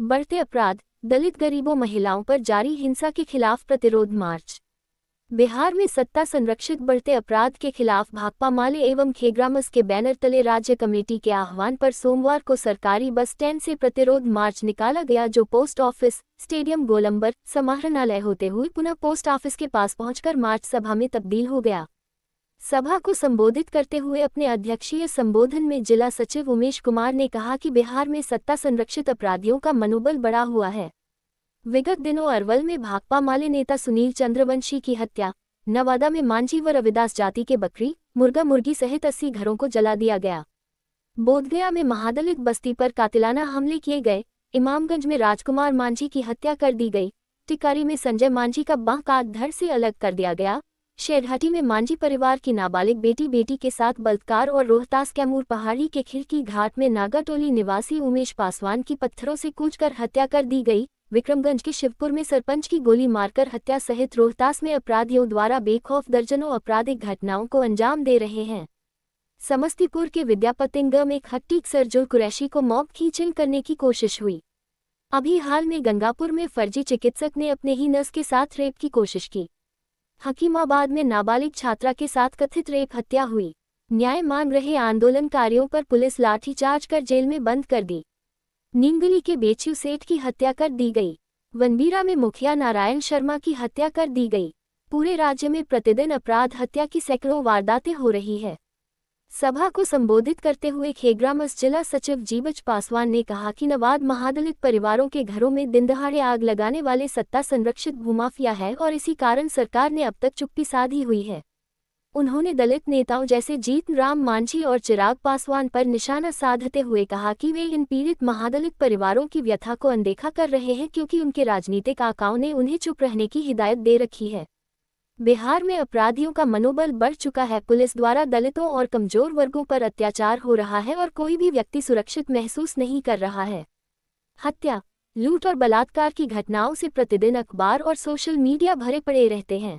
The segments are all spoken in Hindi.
बढ़ते अपराध, दलित गरीबों महिलाओं पर जारी हिंसा के खिलाफ प्रतिरोध मार्च। बिहार में सत्ता संरक्षित बढ़ते अपराध के खिलाफ भाकपा माले एवं खेग्रामस के बैनर तले राज्य कमेटी के आह्वान पर सोमवार को सरकारी बस स्टैंड से प्रतिरोध मार्च निकाला गया, जो पोस्ट ऑफिस, स्टेडियम, गोलंबर, समाहरणालय होते हुए पुनः पोस्ट ऑफिस के पास पहुंचकर मार्च सभा में तब्दील हो गया। सभा को संबोधित करते हुए अपने अध्यक्षीय संबोधन में जिला सचिव उमेश कुमार ने कहा कि बिहार में सत्ता संरक्षित अपराधियों का मनोबल बढ़ा हुआ है। विगत दिनों अरवल में भाकपा माले नेता सुनील चंद्रवंशी की हत्या, नवादा में मांझी व रविदास जाति के बकरी, मुर्गा मुर्गी सहित 80 घरों को जला दिया गया। बोधगया में महादलित बस्ती पर कातिलाना हमले किए गए। इमामगंज में राजकुमार मांझी की हत्या कर दी गई। टिकारी में संजय मांझी का बांह काट धड़ से अलग कर दिया गया। शेरहटी में मांझी परिवार की नाबालिग बेटी के साथ बलात्कार और रोहतास कैमूर पहाड़ी के खिड़की घाट में नागाटोली निवासी उमेश पासवान की पत्थरों से कूचकर हत्या कर दी गई। विक्रमगंज के शिवपुर में सरपंच की गोली मारकर हत्या सहित रोहतास में अपराधियों द्वारा बेखौफ दर्जनों आपराधिक घटनाओं को अंजाम दे रहे हैं। समस्तीपुर के विद्यापतिनगर में खट्टी सरजुल कुरैशी को मॉब कीचिंग करने की कोशिश हुई। अभी हाल में गंगापुर में फर्जी चिकित्सक ने अपने ही नर्स के साथ रेप की कोशिश की। हकीमाबाद में नाबालिग छात्रा के साथ कथित रेप हत्या हुई। न्याय मांग रहे आंदोलनकारियों पर पुलिस लाठीचार्ज कर जेल में बंद कर दी। नींगली के बेचू सेठ की हत्या कर दी गई। वनबीरा में मुखिया नारायण शर्मा की हत्या कर दी गई। पूरे राज्य में प्रतिदिन अपराध हत्या की सैकड़ों वारदातें हो रही है। सभा को संबोधित करते हुए खेग्रामस जिला सचिव जीवच पासवान ने कहा कि नवादा महादलित परिवारों के घरों में दिनदहाड़े आग लगाने वाले सत्ता संरक्षित भूमाफिया है और इसी कारण सरकार ने अब तक चुप्पी साधी हुई है। उन्होंने दलित नेताओं जैसे जीतन राम मांझी और चिराग पासवान पर निशाना साधते हुए कहा कि वे इन पीड़ित महादलित परिवारों की व्यथा को अनदेखा कर रहे हैं, क्योंकि उनके राजनीतिक आकाओं ने उन्हें चुप रहने की हिदायत दे रखी है। बिहार में अपराधियों का मनोबल बढ़ चुका है। पुलिस द्वारा दलितों और कमजोर वर्गों पर अत्याचार हो रहा है और कोई भी व्यक्ति सुरक्षित महसूस नहीं कर रहा है। हत्या, लूट और बलात्कार की घटनाओं से प्रतिदिन अखबार और सोशल मीडिया भरे पड़े रहते हैं।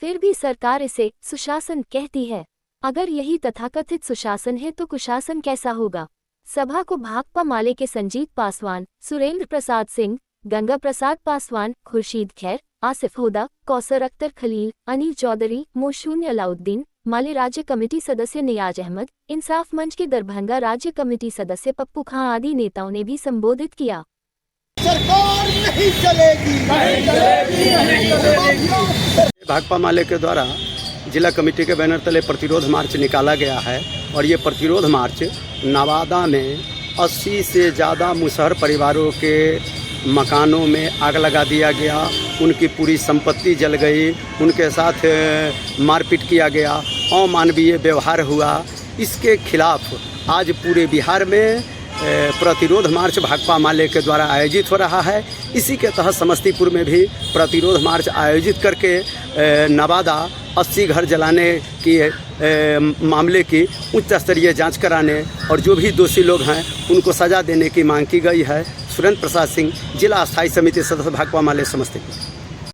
फिर भी सरकार इसे सुशासन कहती है। अगर यही तथाकथित सुशासन है तो कुशासन कैसा होगा। सभा को भाकपा माले के संजीत पासवान, सुरेंद्र प्रसाद सिंह, गंगा प्रसाद पासवान, खुर्शीद खैर, आसिफ होदा, कौसर अख्तर खलील, अनिल चौधरी, मोशून अलाउद्दीन, माले राज्य कमेटी सदस्य नियाज अहमद, इंसाफ मंच के दरभंगा राज्य कमेटी सदस्य पप्पू खां आदि नेताओं ने भी संबोधित किया। सरकार नहीं चलेगी, नहीं चलेगी, नहीं चलेगी। भाकपा माले के द्वारा जिला कमेटी के बैनर तले प्रतिरोध मार्च निकाला गया है और ये प्रतिरोध मार्च नवादा में 80 से ज़्यादा मुसहर परिवारों के मकानों में आग लगा दिया गया। उनकी पूरी संपत्ति जल गई, उनके साथ मारपीट किया गया, अमानवीय व्यवहार हुआ। इसके खिलाफ आज पूरे बिहार में प्रतिरोध मार्च भाकपा माले के द्वारा आयोजित हो रहा है। इसी के तहत समस्तीपुर में भी प्रतिरोध मार्च आयोजित करके नवादा 80 घर जलाने की मामले की उच्च स्तरीय जांच कराने और जो भी दोषी लोग हैं उनको सज़ा देने की मांग की गई है। सुरेंद्र प्रसाद सिंह, जिला स्थायी समिति सदस्य भाकपा माले समस्तीपुर।